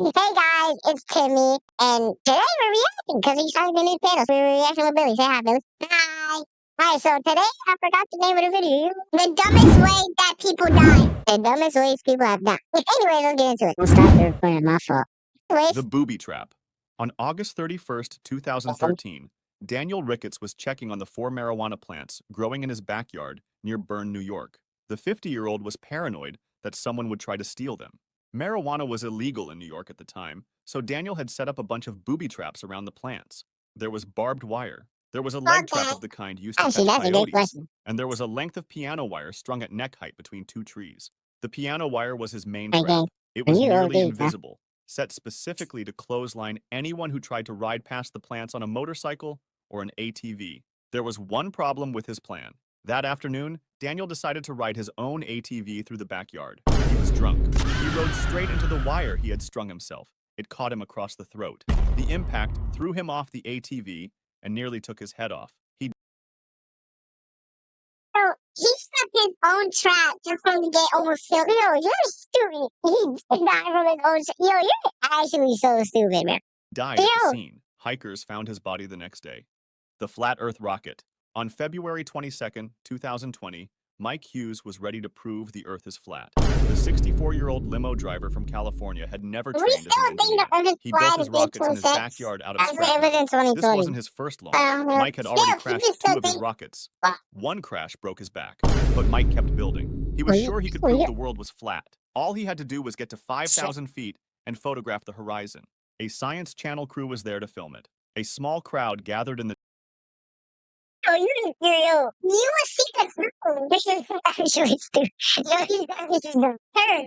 Hey guys, it's Timmy, and today we're reacting because we started a new channel. So we're reacting with Billy. Say hi, Billy. Hi. Hi, so today I forgot the name of the video. The dumbest way that people die. The dumbest ways people have died. Anyway, let's get into it. We'll start the recording. My fault. The Booby Trap. On August 31st, 2013, Daniel Ricketts was checking on the 4 marijuana plants growing in his backyard near Bern, New York. The 50-year-old was paranoid that someone would try to steal them. Marijuana was illegal in New York at the time, so Daniel had set up a bunch of booby traps around the plants. There was barbed wire. There was a leg trap of the kind used to Actually, catch that's a good coyotes, question. and there was a length of piano wire strung at neck height between two trees. The piano wire was his main Okay. trap. It was You nearly OD, huh? invisible, set specifically to clothesline anyone who tried to ride past the plants on a motorcycle or an ATV. There was one problem with his plan. That afternoon, Daniel decided to ride his own ATV through the backyard. He was drunk. He rode straight into the wire he had strung himself. It caught him across the throat. The impact threw him off the ATV and nearly took his head off. So he set his own trap just for him to get overfilled. Yo, you're stupid. He died from his own. Yo, you're actually so stupid, man. Died at the Yo, scene. Hikers found his body the next day. The Flat Earth Rocket. On February 22nd, 2020, Mike Hughes was ready to prove the Earth is flat. The 64-year-old limo driver from California had never we trained as still an think the engineer. Earth is He built flat his in rockets in his 2026. backyard out of That's scrap what metal. evidence 2020. This wasn't his first launch. Mike had already crashed two of his rockets. One crash broke his back, but Mike kept building. He was sure he could prove the world was flat. All he had to do was get to 5,000 feet and photograph the horizon. A Science Channel crew was there to film it. A small crowd gathered in the Oh, you a secret room. This is actually stupid. No, he's actually dumb.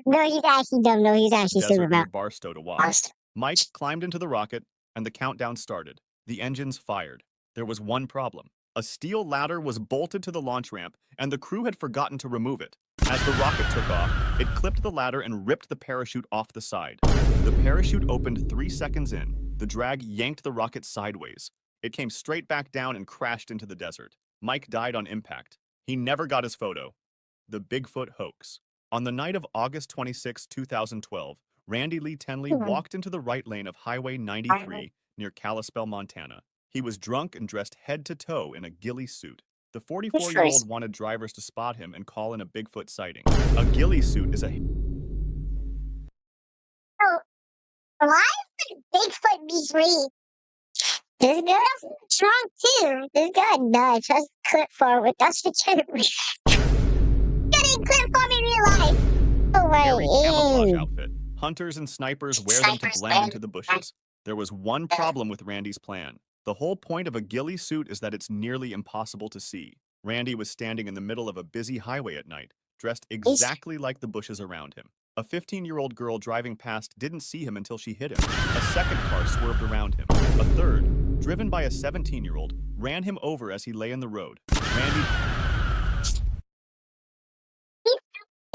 No, he's actually dumb. No, he's actually desert stupid, near bro. Barstow to watch. Mike climbed into the rocket, and the countdown started. The engines fired. There was one problem. A steel ladder was bolted to the launch ramp, and the crew had forgotten to remove it. As the rocket took off, it clipped the ladder and ripped the parachute off the side. The parachute opened 3 seconds in. The drag yanked the rocket sideways. It came straight back down and crashed into the desert. Mike died on impact. He never got his photo. The Bigfoot Hoax. On the night of August 26, 2012, Randy Lee Tenley walked into the right lane of Highway 93 near Kalispell, Montana. He was drunk and dressed head to toe in a ghillie suit. The 44-year-old wanted drivers to spot him and call in a Bigfoot sighting. A ghillie suit is a... Oh, why would Bigfoot be free? This girl's drunk too. This guy died. Just clip forward. That's the truth. Getting clip for me in real life. Oh, Hairy camouflage wait. outfit. Hunters and snipers wear them to blend into the bushes. There was one problem with Randy's plan. The whole point of a ghillie suit is that it's nearly impossible to see. Randy was standing in the middle of a busy highway at night, dressed exactly like the bushes around him. A 15-year-old girl driving past didn't see him until she hit him. A second car swerved around him. A third, driven by a 17-year-old, ran him over as he lay in the road. Randy...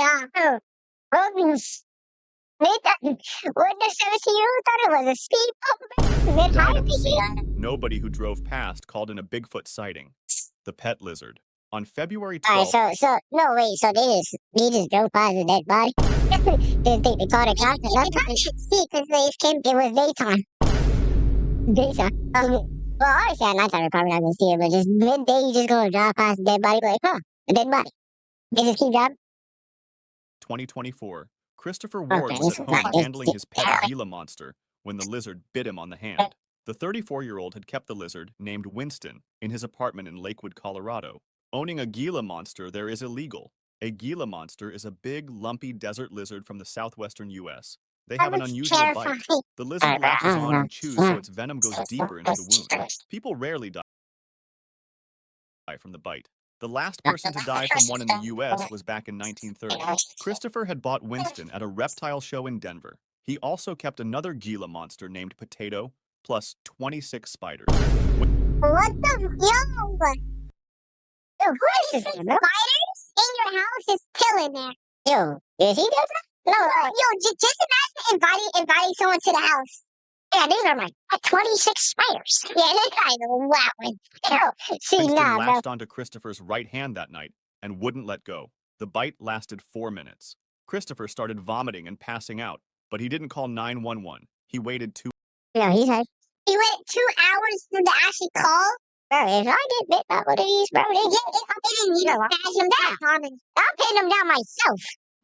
Yeah. Oh, Robin's. What the 17-year-old thought it was a speed bump? died at the scene. Nobody who drove past called in a Bigfoot sighting. The pet lizard. On February 12th... No, wait, so they just drove past a dead body? Didn't think they caught a cops or nothing? See, because it was daytime. Daytime. Well, obviously at nighttime you're probably not going to see it, but just midday you just going to drive past a dead body, like, huh, a dead body. They just keep driving. 2024, Christopher Ward was at home handling his pet Gila monster when the lizard bit him on the hand. The 34-year-old had kept the lizard, named Winston, in his apartment in Lakewood, Colorado. Owning a Gila monster there is illegal. A Gila monster is a big, lumpy desert lizard from the southwestern U.S. They have an unusual bite. The lizard latches on and chews so its venom goes deeper into the wound. People rarely die from the bite. The last person to die from one in the U.S. was back in 1930. Christopher had bought Winston at a reptile show in Denver. He also kept another Gila monster named Potato, plus 26 spiders. What the? Yo, what is it? Spiders in your house is killing there. Yo, is he does that? No, just imagine inviting someone to the house. Yeah, these are my 26 spiders. Yeah, this guy's wowing. See, Winston nah, latched onto Christopher's right hand that night and wouldn't let go. The bite lasted 4 minutes. Christopher started vomiting and passing out. but he didn't call 911. He waited 2 No, he said he waited 2 hours for them to actually call. Bro, if I get bit by one of these, bro, they didn't need to pass him down. I'll pin him down myself.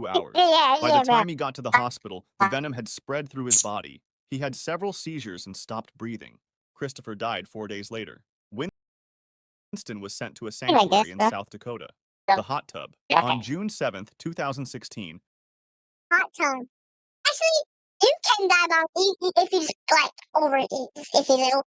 hours. Yeah, By yeah, the bro. time he got to the hospital, the venom had spread through his body. He had several seizures and stopped breathing. Christopher died 4 days later. Winston was sent to a sanctuary in South Dakota, the hot tub. On June 7th, 2016, Hot tub. Actually, you can die about if he's like overeat. If he's little.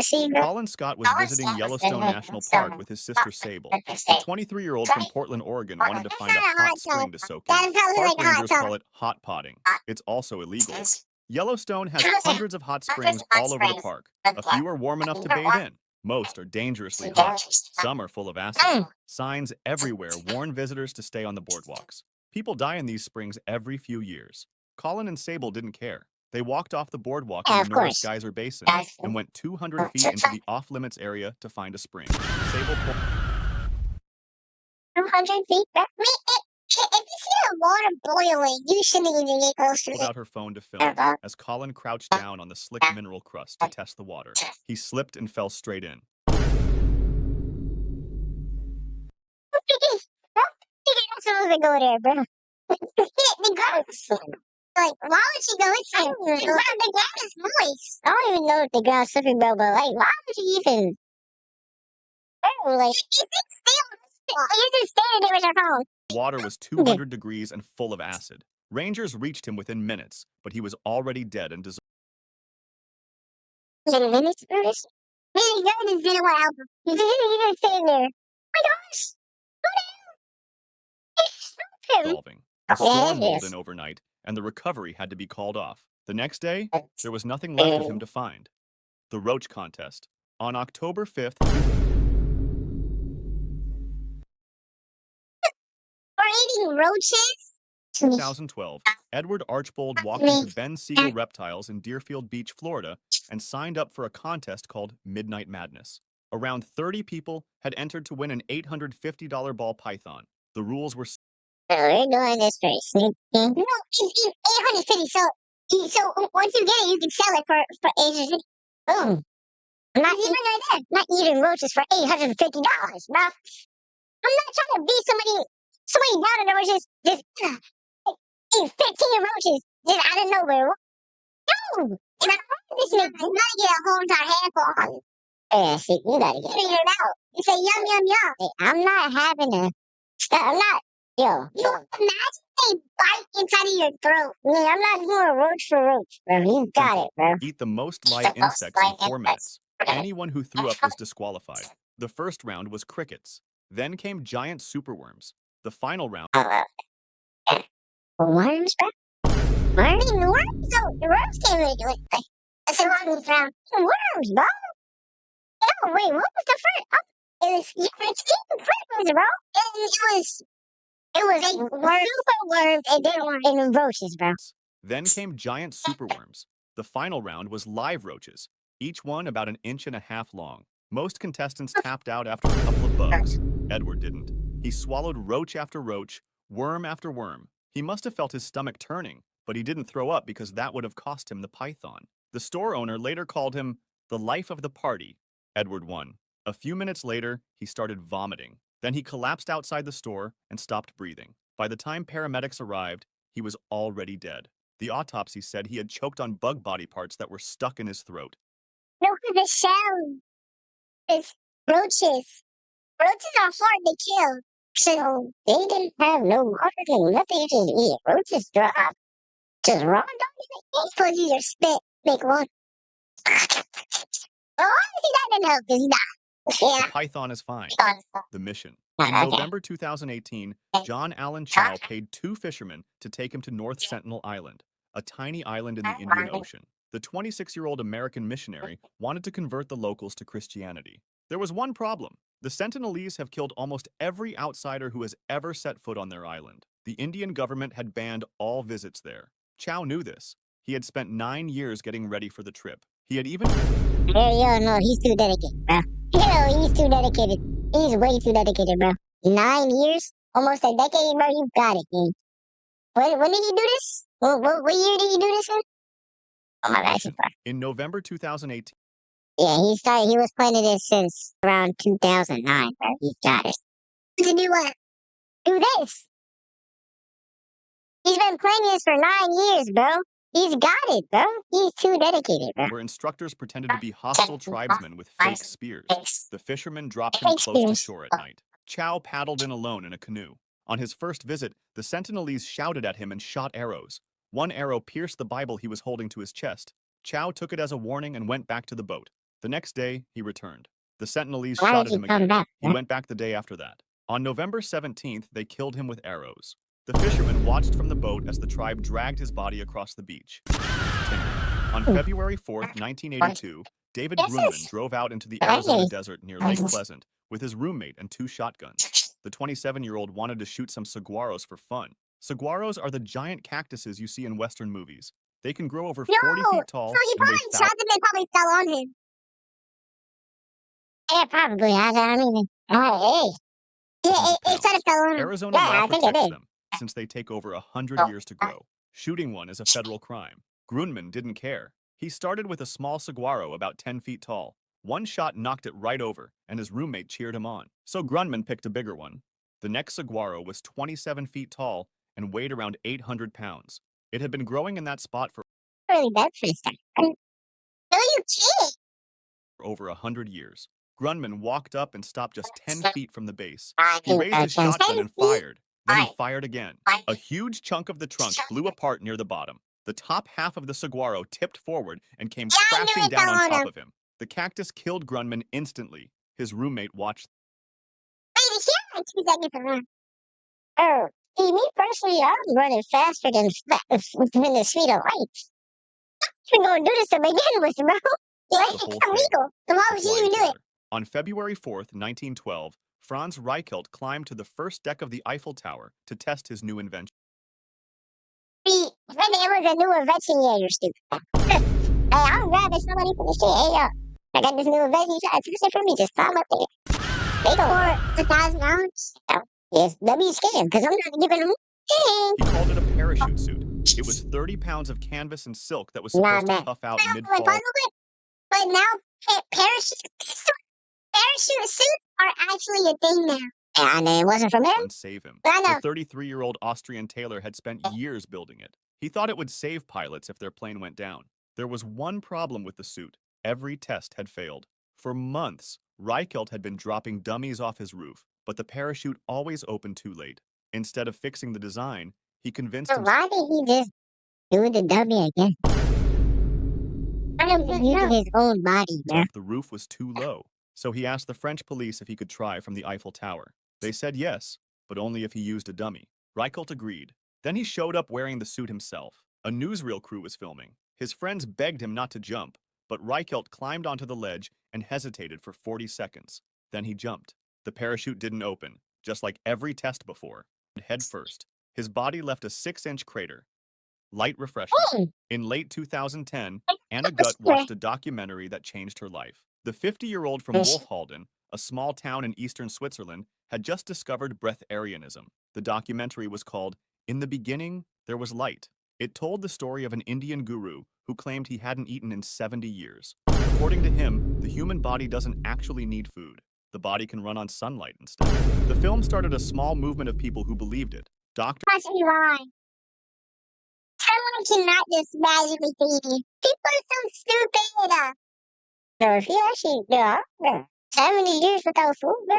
See, bro. Colin Scott was visiting Yellowstone National Park with his sister Sable. The 23-year-old from Portland, Oregon wanted to find a hot spring to soak in. Park rangers call it hot potting. It's also illegal. Yellowstone has hundreds of hot springs all over the park. A few are warm enough to bathe in. Most are dangerously hot. Some are full of acid. Signs everywhere warn visitors to stay on the boardwalks. People die in these springs every few years. Colin and Sable didn't care. They walked off the boardwalk in the Norris Geyser Basin and went 200 feet into the off-limits area to find a spring. Sable pulled 200 feet back. If you see the water boiling, you shouldn't even get close to it. out her phone to film as Colin crouched down on the slick mineral crust to test the water. He slipped and fell straight in. You're not supposed to go there, bro. The gross. Like, why would you go inside? The ground is moist. I don't even know if the ground's slippery, bro, but like, why would you even? Oh, like, you just standing there with your phone. Water was 200 degrees and full of acid. Rangers reached him within minutes, but he was already dead and dissolved. Minutes, bro? Man, you're just gonna want help. You're just standing there. Oh my gosh! Stop him! Dissolving. The storm rolled in overnight, and the recovery had to be called off. The next day, there was nothing left of him to find. The roach contest. On October 5th, We're eating roaches? 2012, Edward Archbold walked into Ben Siegel Reptiles in Deerfield Beach, Florida, and signed up for a contest called Midnight Madness. Around 30 people had entered to win an $850 ball python. The rules were We're doing this for sneaky. No, it's 850. So once you get it, you can sell it for 850. Boom. I'm not even like that. Not eating roaches for $850, bro. I'm not trying to be somebody down in the roaches just eat 15 roaches just out of nowhere. No! This nigga, you gotta get a whole entire handful. Yeah, see, you gotta get it out. You say yum, yum, yum. Hey, I'm not having a. I'm not. Yo, imagine they bite inside of your throat. Man, I'm not doing roach for roach, bro. You got it, bro. eat the most live insects in 4 minutes. Anyone who threw up was disqualified. The first round was crickets. Then came giant superworms. The final round Worms, bro? Worms? The worms came into it. That's the longest round. Worms, bro? No, wait, what was the first? Oh, it's worms, bro. It was like super worms and then and roaches, bro. Then came giant superworms. The final round was live roaches, each one about 1.5 inches long. Most contestants tapped out after a couple of bugs. Edward didn't. He swallowed roach after roach, worm after worm. He must have felt his stomach turning, but he didn't throw up because that would have cost him the python. The store owner later called him the life of the party. Edward won. A few minutes later, he started vomiting. Then he collapsed outside the store and stopped breathing. By the time paramedics arrived, he was already dead. The autopsy said he had choked on bug body parts that were stuck in his throat. No, the shell is roaches. Roaches are hard to kill. So they didn't have no water and nothing to just eat. Roaches drop. Just raw dog. Supposed to just spit. Make one. Oh, honestly, that didn't help because he died. Yeah. The python is fine. The mission. In November 2018, John Allen Chow paid 2 fishermen to take him to North Sentinel Island, a tiny island in the Indian Ocean. The 26-year-old American missionary wanted to convert the locals to Christianity. There was one problem. The Sentinelese have killed almost every outsider who has ever set foot on their island. The Indian government had banned all visits there. Chow knew this. He had spent 9 years getting ready for the trip. He had even... No, he's too dedicated, bro. He's too dedicated. He's way too dedicated, bro. 9 years? Almost a decade, bro. You got it, man. When did he do this? What year did he do this in? Oh my gosh. In November 2018, Yeah, he was planning this since around 2009, bro. He got it. To do what? Do this. He's been playing this for 9 years, bro. He's got it, bro. He's too dedicated, bro. where instructors pretended to be hostile tribesmen with fake spears. The fishermen dropped him Fake close to spears. shore at night. Chow paddled in alone in a canoe. On his first visit, the Sentinelese shouted at him and shot arrows. One arrow pierced the Bible he was holding to his chest. Chow took it as a warning and went back to the boat. The next day, he returned. The Sentinelese Why shot did at he him come again. back? He went back the day after that. On November 17th, they killed him with arrows. The fishermen watched from the boat as the tribe dragged his body across the beach. Timmy. On February 4th, 1982, David Grunman drove out into the Arizona desert near Lake Pleasant with his roommate and 2 shotguns. The 27-year-old wanted to shoot some saguaros for fun. Saguaros are the giant cactuses you see in Western movies. They can grow over 40 feet tall So he and weigh probably shot them and probably fell on him. Yeah, probably. I don't even. Oh, hey. Yeah, it said it fell on him. Arizona Yeah, law I think it protects did. them since they take over 100 years to grow. Shooting one is a federal crime. Grunman didn't care. He started with a small saguaro about 10 feet tall. One shot knocked it right over, and his roommate cheered him on. So Grunman picked a bigger one. The next saguaro was 27 feet tall and weighed around 800 pounds. It had been growing in that spot for Really bad for this guy. No, you can't. over 100 years. Grunman walked up and stopped just 10 feet from the base. He raised his shotgun and fired. Then he fired again. A huge chunk of the trunk blew apart near the bottom. The top half of the saguaro tipped forward and came crashing down on top of him. The cactus killed Grunman instantly. His roommate watched. Wait, it's here like 2 seconds around. Oh, see, me personally, I'm running faster than the speed of light. We're going to do this to begin with, bro. Yeah, The whole it's illegal. So why would you even do it? On February 4th, 1912, Franz Reichelt climbed to the first deck of the Eiffel Tower to test his new invention. See, it was a new invention, yeah, you're stupid. Hey, I'm grabbing somebody from the street. Hey, I got this new invention. You try to fix it for me? Just climb up there. They go for $1,000. Yes, let me scam, because I'm not giving them. He called it a parachute suit. It was 30 pounds of canvas and silk that was supposed to puff out mid-fall. But now parachute suits are actually a thing now. And it wasn't from him. And save him. I know. The 33-year-old Austrian tailor had spent years building it. He thought it would save pilots if their plane went down. There was one problem with the suit. Every test had failed. For months, Reichelt had been dropping dummies off his roof, but the parachute always opened too late. Instead of fixing the design, he convinced himself. Why did he just do the dummy again? Using his own body, man. The roof was too low, so he asked the French police if he could try from the Eiffel Tower. They said yes, but only if he used a dummy. Reichelt agreed. Then he showed up wearing the suit himself. A newsreel crew was filming. His friends begged him not to jump, but Reichelt climbed onto the ledge and hesitated for 40 seconds. Then he jumped. The parachute didn't open, just like every test before. Head first. His body left a 6-inch crater. Light refreshment. In late 2010, Anna Gutt watched a documentary that changed her life. The 50-year-old from Wolfhalden, a small town in eastern Switzerland, had just discovered breatharianism. The documentary was called In the Beginning, There Was Light. It told the story of an Indian guru who claimed he hadn't eaten in 70 years. According to him, the human body doesn't actually need food. The body can run on sunlight instead. The film started a small movement of people who believed it. Doctors. Someone cannot just magically feed you. People are so stupid. So if you actually 70 years without food, bro,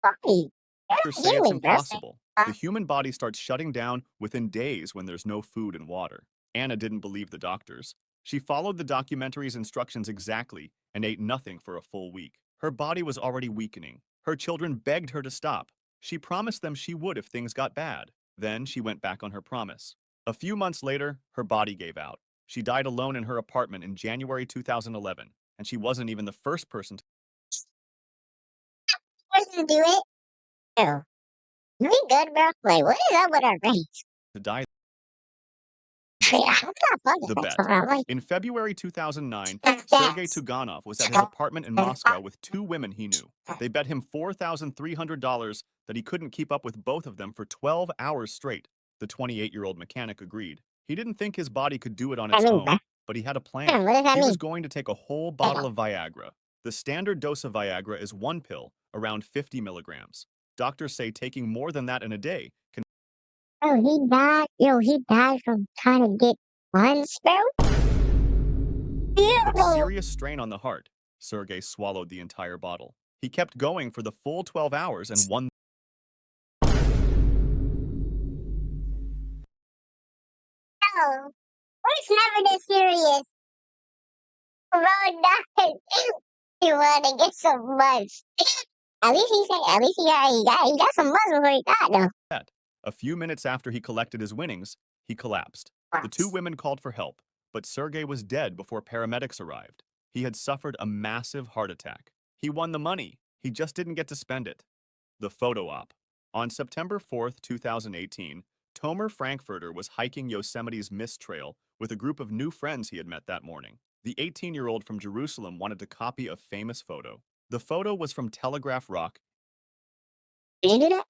funny. Doctors say it's impossible. The human body starts shutting down within days when there's no food and water. Anna didn't believe the doctors. She followed the documentary's instructions exactly and ate nothing for a full week. Her body was already weakening. Her children begged her to stop. She promised them she would if things got bad. Then she went back on her promise. A few months later, her body gave out. She died alone in her apartment in January 2011, and she wasn't even the first person to do it. No. We good, bro? Like, what is up with our brains? die. The bet. In February 2009, Sergei Tuganov was at his apartment in Moscow with 2 women he knew. They bet him $4,300 that he couldn't keep up with both of them for 12 hours straight. The 28-year-old mechanic agreed. He didn't think his body could do it on I its mean, own, bruh. but he had a plan. What does that He mean? was going to take a whole bottle of Viagra. The standard dose of Viagra is one pill, around 50 milligrams. Doctors say taking more than that in a day can Oh, he died. Yo, he died from trying to get one spell. put Yo, serious strain on the heart. Sergei swallowed the entire bottle. He kept going for the full 12 hours and won. it's never this serious. Bro, died. He wanted to get some months. At least he said, at least he got some months before he died, though. A few minutes after he collected his winnings, he collapsed. The two women called for help, but Sergei was dead before paramedics arrived. He had suffered a massive heart attack. He won the money. He just didn't get to spend it. The photo op. On September 4th, 2018, Tomer Frankfurter was hiking Yosemite's Mist Trail with a group of new friends he had met that morning. The 18-year-old from Jerusalem wanted to copy a famous photo. The photo was from Telegraph Rock. Did you do that?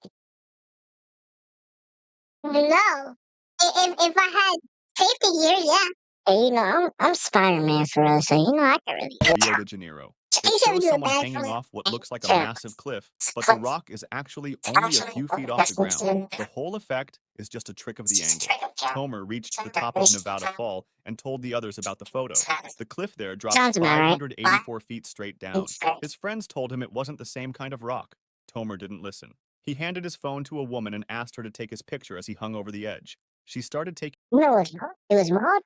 No. If I had safety gear, yeah. Hey, I'm Spider-Man for us, so I can really do Rio de Janeiro. It shows someone hanging off what looks like a massive cliff, but the rock is actually only a few feet off the ground. The whole effect is just a trick of the angle. Tomer reached the top of Nevada Fall and told the others about the photo. The cliff there drops Sounds about right. 584 feet straight down. His friends told him it wasn't the same kind of rock. Tomer didn't listen. He handed his phone to a woman and asked her to take his picture as he hung over the edge. She started taking No, it was mod.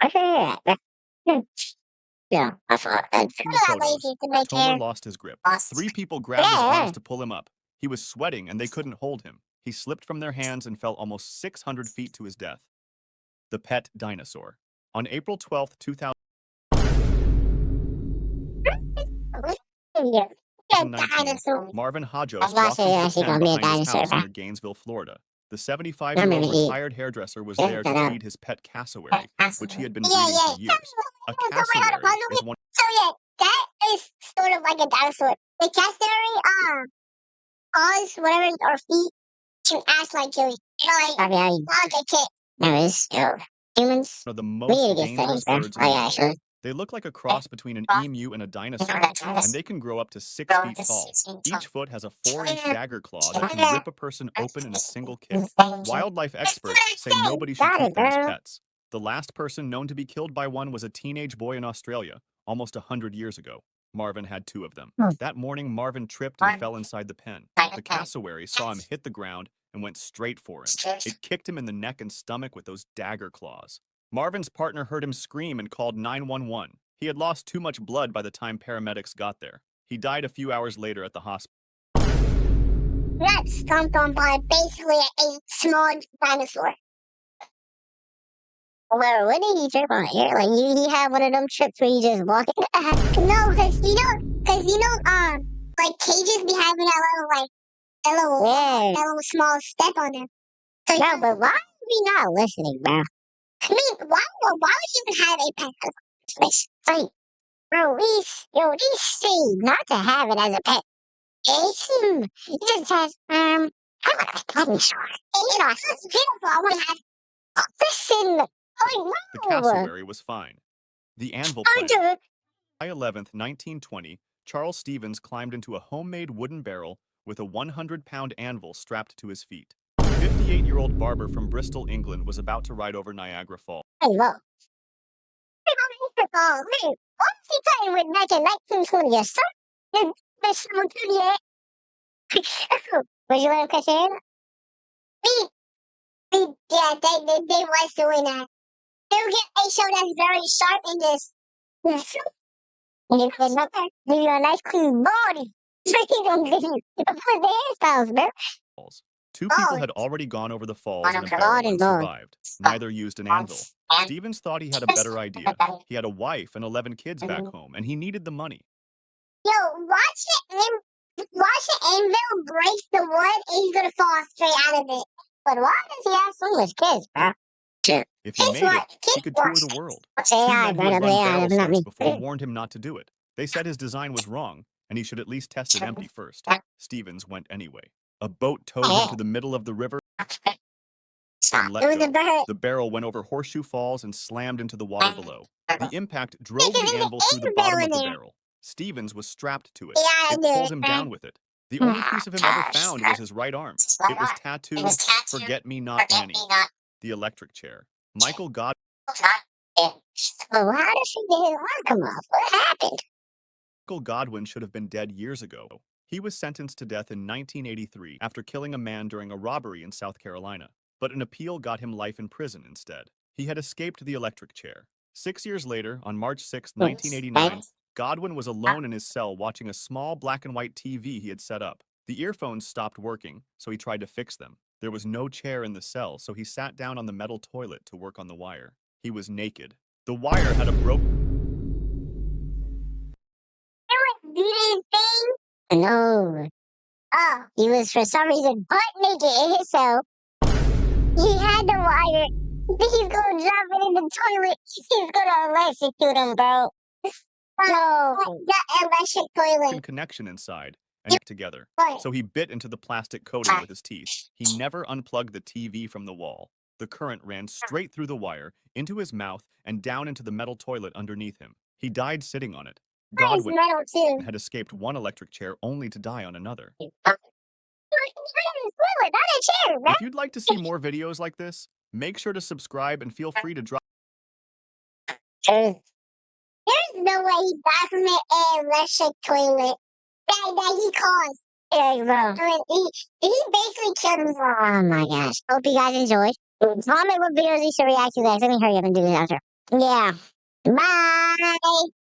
I heard that. Yeah, I thought that's the photos. Tomer lost his grip. Three people grabbed his arms to pull him up. He was sweating and they couldn't hold him. He slipped from their hands and fell almost 600 feet to his death. The pet dinosaur. On April 12th, 2019, Marvin Hodges walked into the pen behind his house near Gainesville, Florida. The 75-year-old retired hairdresser was there to feed his pet cassowary, which he had been breeding for years. A cassowary is one. So yeah, that is sort of like a dinosaur. The cassowary, paws, whatever, or feet, can act like Joey. Like a kid. No, it's humans. One of the We need most to get dangerous settings, bro. birds in the world. They look like a cross between an emu and a dinosaur, and they can grow up to 6 feet tall. Each foot has a 4-inch dagger claw that can rip a person open in a single kick. Wildlife experts say nobody should keep them as pets. The last person known to be killed by one was a teenage boy in Australia, almost 100 years ago. Marvin had 2 of them. That morning, Marvin tripped and fell inside the pen. The cassowary saw him hit the ground and went straight for him. It kicked him in the neck and stomach with those dagger claws. Marvin's partner heard him scream and called 911. He had lost too much blood by the time paramedics got there. He died a few hours later at the hospital. Got stomped on by basically a small dinosaur. Well, what did he trip on here? Like, he had one of them trips where you just walk. No, like cages be having that little small step on them. So, no, but why are we not listening, bro? I mean, why would you even have a pet? Like, bro, we say not to have it as a pet. It just says, I want a dinosaur. It's beautiful. I want to have. Listen, oh The no. cassowary was fine. The anvil plan. July 11th, 1920, Charles Stevens climbed into a homemade wooden barrel with a 100-pound anvil strapped to his feet. The 58-year-old barber from Bristol, England, was about to ride over Niagara Falls. Hello. Hey, what was he playing with back in 1920? Yes, sir. This 138. Was you let him catch in? Yeah, they was doing that. They'll get a show that's very sharp in this. Yes. And if there's nothing, give you a nice clean body. So you don't give you the hairstyles, bro. 2 people had already gone over the falls in a barrel and survived. Neither used an anvil. Stevens thought he had a better idea. He had a wife and 11 kids back home, and he needed the money. Yo, watch the anvil break the wood, and he's gonna fall straight out of it. But why does he have so much kids, bro? If he made it, he could tour the world. 2 men who had run barrel steps before warned him not to do it. They said his design was wrong, and he should at least test it empty first. Stevens went anyway. A boat towed him to the middle of the river. and It let was go. a bird. The barrel went over horseshoe falls and slammed into the water below. The impact drove Because the there's an anvil through the air barrel bottom in of the there. barrel. Stevens was strapped to it. You gotta It do pulled it, him right? down with it. The only piece of him ever found was his right arm. It was tattooed, "Forget Me Not Annie." The electric chair. Michael Godwin Well, how did she get his arm come off? What happened? should have been dead years ago. He was sentenced to death in 1983 after killing a man during a robbery in South Carolina. But an appeal got him life in prison instead. He had escaped the electric chair. 6 years later, on March 6, 1989, Godwin was alone in his cell watching a small black and white TV he had set up. The earphones stopped working, so he tried to fix them. There was no chair in the cell, so he sat down on the metal toilet to work on the wire. He was naked. The wire had a broken Did his thing? No. Oh, he was for some reason butt naked in his cell. He had the wire. He's gonna drop it in the toilet. He's gonna electrocute him, bro. No, the electric toilet. connection inside and together. So he bit into the plastic coating with his teeth. He never unplugged the TV from the wall. The current ran straight through the wire, into his mouth, and down into the metal toilet underneath him. He died sitting on it. That is Godwin metal too. had escaped one electric chair only to die on another. Toilet, not a chair, bro. If you'd like to see more videos like this, make sure to subscribe and feel free to drop. There's no way he died from an electric toilet that he caused. Yeah, bro. I mean, he basically killed himself. Oh my gosh. Hope you guys enjoyed. Comment what videos you should react to, guys. Let me hurry up and do this outro. Yeah. Bye.